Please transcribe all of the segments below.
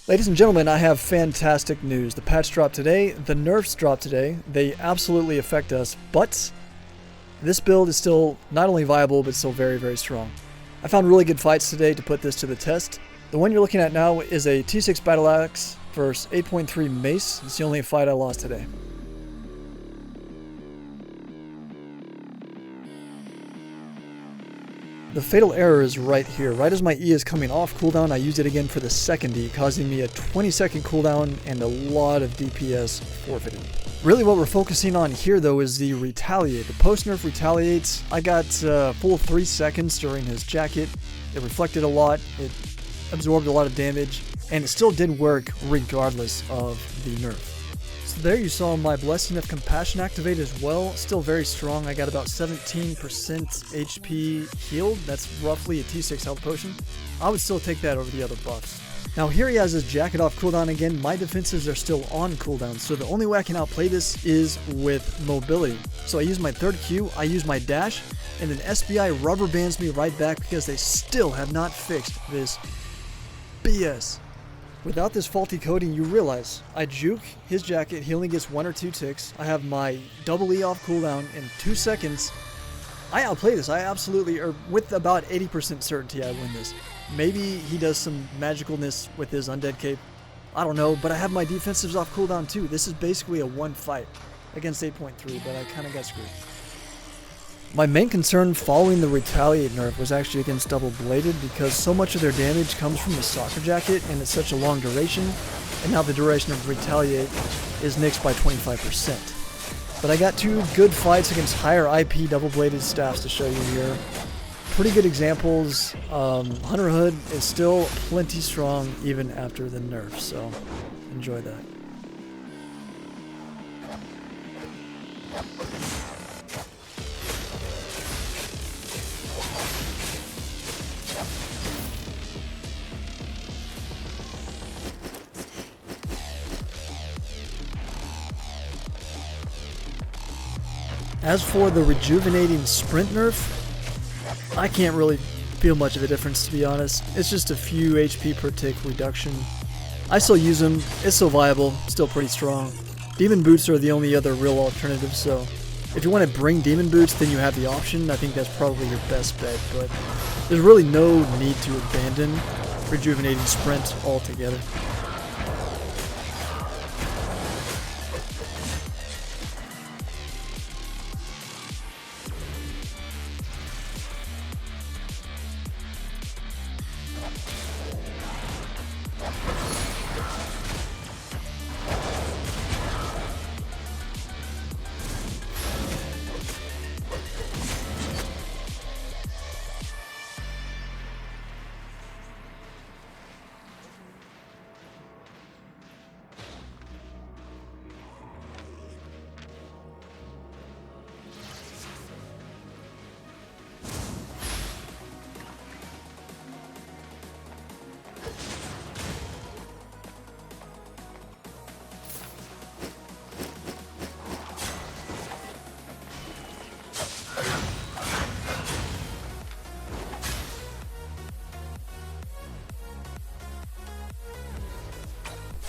Ladies and gentlemen, I have fantastic news. The patch dropped today, the nerfs dropped today. They absolutely affect us, but this build is still not only viable, but still very, very strong. I found really good fights today to put this to the test. The one you're looking at now is a T6 Battleaxe versus 8.3 Mace. It's the only fight I lost today. The fatal error is right here. Right as my E is coming off cooldown, I used it again for the second E, causing me a 20-second cooldown and a lot of DPS forfeited. Really what we're focusing on here though is the retaliate. The post-nerf retaliates. I got full 3 seconds during his jacket. It reflected a lot, it absorbed a lot of damage, and it still did work regardless of the nerf. So there you saw my Blessing of Compassion activate as well. Still very strong. I got about 17% HP healed. That's roughly a T6 health potion. I would still take that over the other buffs. Now here he has his jacket off cooldown again. My defenses are still on cooldown, so the only way I can outplay this is with mobility. So I use my third Q, I use my dash, and then SBI rubber bands me right back because they still have not fixed this BS. Without this faulty coding, you realize I juke his jacket, he only gets 1 or 2 ticks. I have my double E off cooldown in 2 seconds. I outplay this. I absolutely, or with about 80% certainty, I win this. Maybe he does some magicalness with his undead cape. I don't know, but I have my defensives off cooldown too. This is basically a one fight against 8.3, but I kind of got screwed. My main concern following the retaliate nerf was actually against double bladed because so much of their damage comes from the soccer jacket and it's such a long duration, and now the duration of retaliate is nixed by 25%. But I got 2 good fights against higher IP double bladed staffs to show you here. Pretty good examples. Hunter Hood is still plenty strong even after the nerf, so enjoy that. As for the rejuvenating sprint nerf, I can't really feel much of a difference, to be honest. It's just a few HP per tick reduction. I still use them, it's still viable, still pretty strong. Demon boots are the only other real alternative, so if you want to bring demon boots, then you have the option. I think that's probably your best bet, but there's really no need to abandon rejuvenating sprint altogether.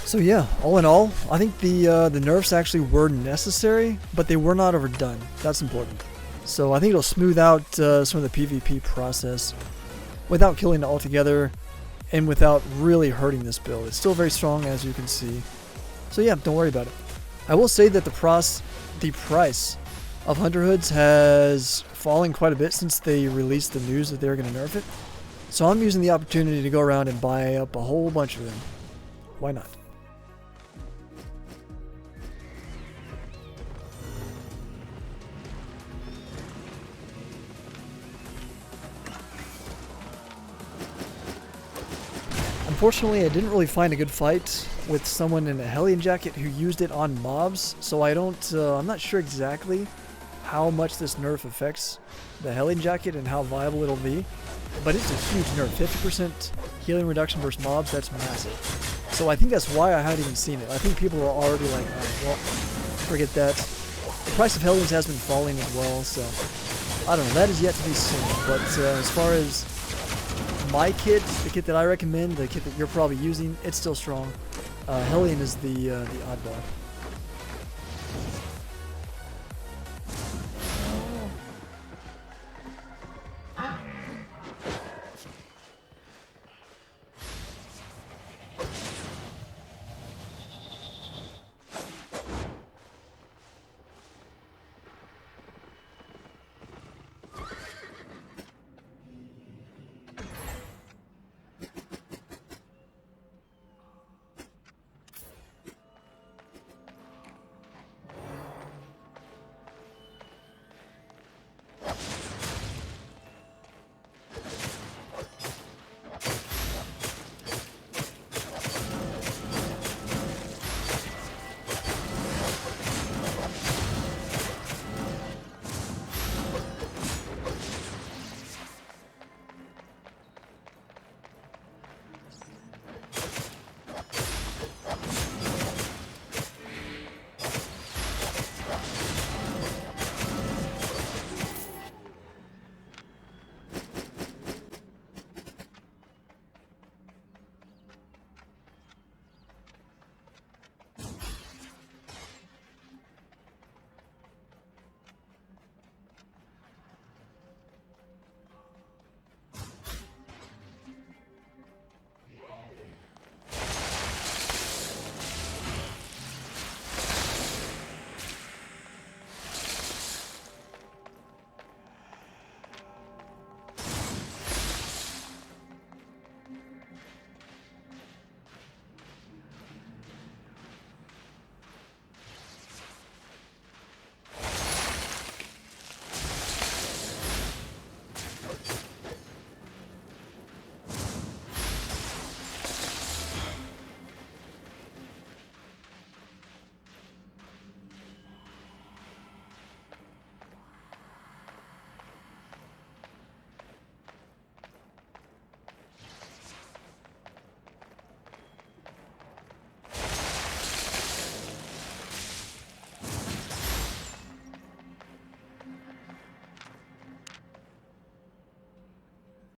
So yeah, all in all, I think the nerfs actually were necessary, but they were not overdone. That's important. So I think it'll smooth out some of the PvP process without killing it altogether and without really hurting this build. It's still very strong, as you can see. So yeah, don't worry about it. I will say that the price of Hunter Hoods has fallen quite a bit since they released the news that they were going to nerf it. So I'm using the opportunity to go around and buy up a whole bunch of them. Why not? Unfortunately, I didn't really find a good fight with someone in a Hellion jacket who used it on mobs, so I'm not sure exactly how much this nerf affects the Hellion jacket and how viable it'll be, but it's a huge nerf. 50% healing reduction versus mobs, that's massive. So I think that's why I hadn't even seen it. I think people are already like, oh, well, forget that. The price of Hellions has been falling as well, so I don't know. That is yet to be seen, but as far as my kit, the kit that I recommend, the kit that you're probably using, it's still strong. Hellion is the oddball.